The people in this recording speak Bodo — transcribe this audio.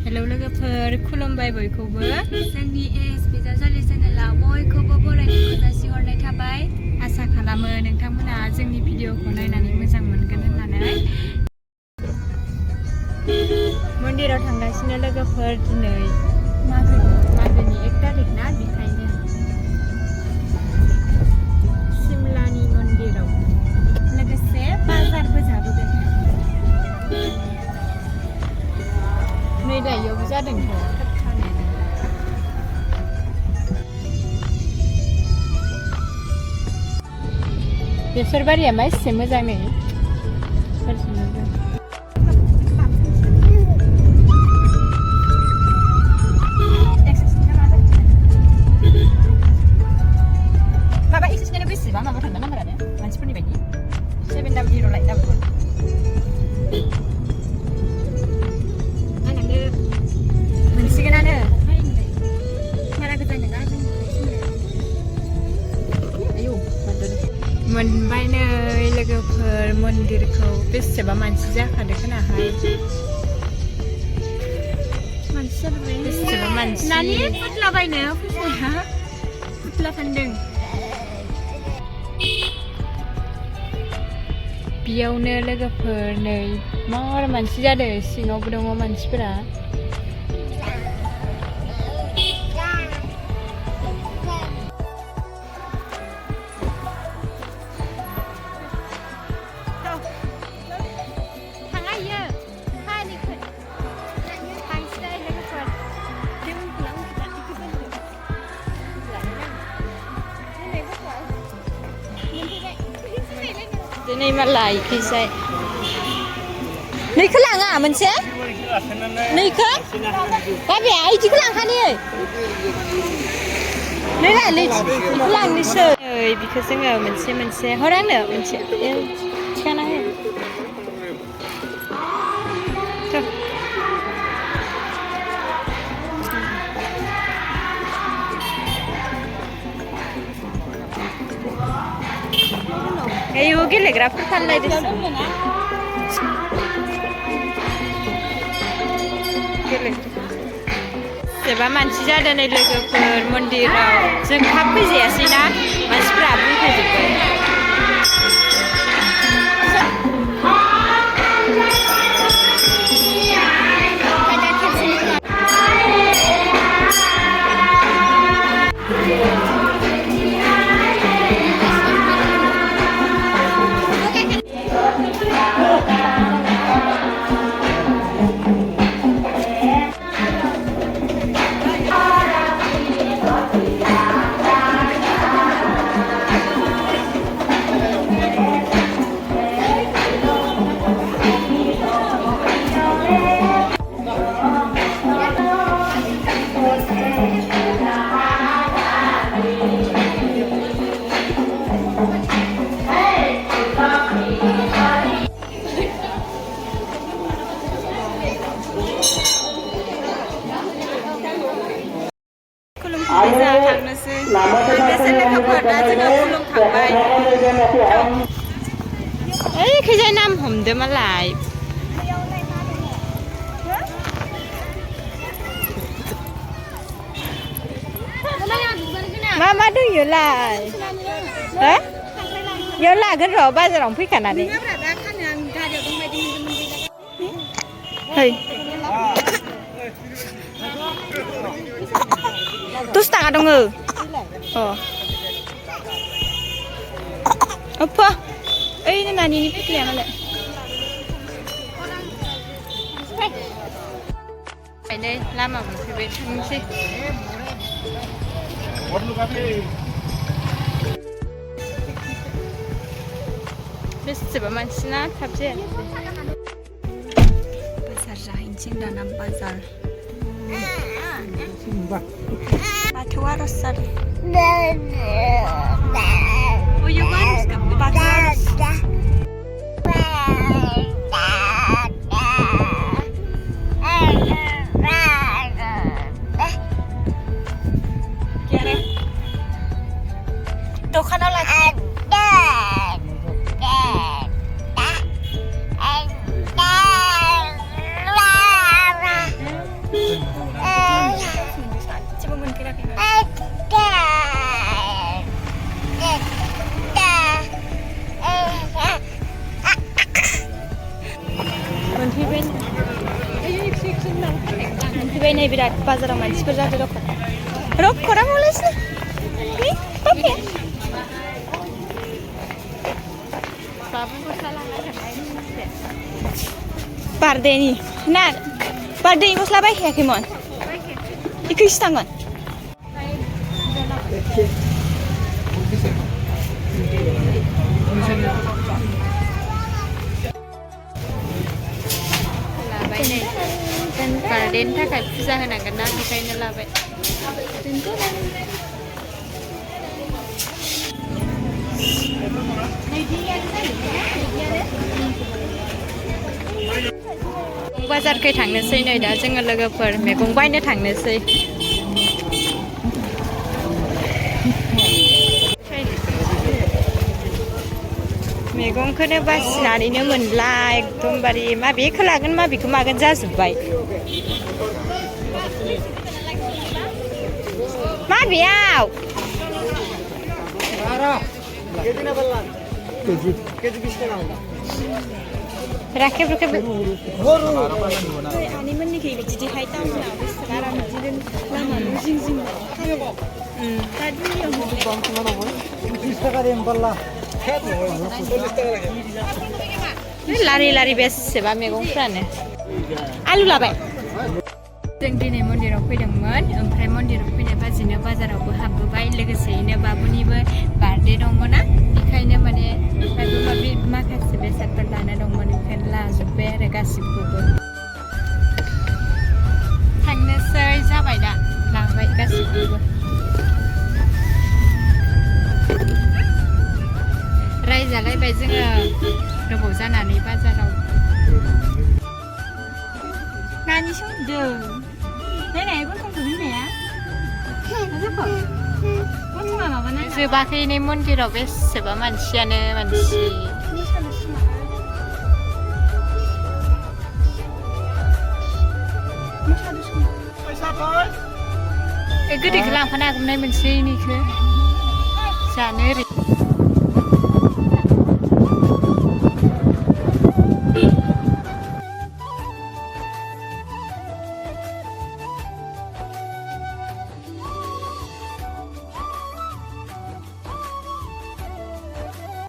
हेलौ लोगोफोर खुलुमबाय बयखौबो जोंनि एस बिजावजालि चेनेलाव बयखौबो बरायनायखौ जासिहरनाय थाबाय। आसा खालामो नोंथांमोना जोंनि भिडिअखौ नायनानै मोजां मोनगोन होननानै। मन्दिराव थांगासिनो लोगोफोर दिनै मागोनि 1 तारिख ना बेखायनो सिमलानि मन्दिराव लोगोसे बाजारबो जाबोगोन। नै दायोबो जादोंथ' बेसर बारिया मा एसे मोजां नै माबा एक्सारसाइसआनो बेसेबां माबा थांनो नांगोरानो मानसिफोरनि बायदि 700 लाइट दाबो मोनसिगोनानो बारा गोजान नङा आयौ मोनबाय नै लोगोफोर मन्दिरखौ बेसेबा मानसि जाखादो खोनाहाय बेसेबा मानसि नानि फुथला बायनो फैसाया फुथला फानदों। बेयावनो लोगोफोर नै मार मानसि जादों सिङावबो दङ मानसिफोरा दिनै मालाय फैसाय नैखौ लाङा मोनसे नैखौ बाबाया इदिखौ लांखानि नै बेखौ लांनोसै बेखौ जोङो मोनसे हर आंनो मोनसे थिखाना हो आयु गेलेग्राफोर फानलायदों जेबा मानसि जादों नै लोगोफोर मन्दिराव जों थाब फैजायासैना मानसिफ्रा बुंखाजोब्बाय थांनोसै थांनोसै लोगोफोर दा जोङो खुलुमखांबाय ओइ खैजाय नाम हमदो मालाय मा दं इयावलाय हो इयाव लागोन र' बाजारावनो फैखानानै है 10 थाखा दङ अप्पा ओइनो नानिनि फुथलाया मालाय नै लामा मोनफैबाय थांनोसै बेसेबा मानसि ना थाब जायासै बाजार जाहैनोसै दाना बाजार बाथौ आर'ज जादों बाथौ आर'ज दखानाव लाखि बायनाय बिराद बाजाराव मानसिफोर जादों रखरा मलेसनो नि पापे बाबु गस्ला लांना थांनाय बार्डेनि ना बार्डेनि गस्ला बायखायाखैमोन इखैसो थांगोन बार्डेनि थाखाय फुजा होनांगोन ना बेखायनो लाबाय बाजारखै थांनोसै नै दा जोङो लोगोफोर मैगं बायनो थांनोसै मैगंखौनो बासिनानैनो मोनला एकदमबारे माबेखौ लागोन माबेखौ मागोन जाजोब्बाय माबेयाव राखेब राखेब आनैमोननिखै बिदिहाय टाउनाव बारा बिदिनो लामा जिं जिं लारि लारि बेसेबा मैगंफ्रानो आलु लाबाय जों दिनै मन्दिराव फैदोंमोन ओमफ्राय मन्दिराव फैनाय बाजिनो बाजारावबो हाबबोबाय लोगोसेयैनो बाबुनिबो बार्थडे दंमोन ना बेखायनो माने माबा माबि माखासे बेसादफोर लाना दंमोन बेखायनो लाजोब्बाय आरो गासिबखौबो थांनोसै जाबाय दा लाबाय गासिबखौबो रायजालायबाय जोङो गोबाव जानानै बाजाराव नानि सोंदों नायनाय गन्थंखौ बिमाया गन्थङा माबानाय जोबाखै नै मन्दिराव बेसेबा मानसियानो मानसि गोदैखौ लांफानो हागौमोन मोनसे इनिखौ जानो ओरै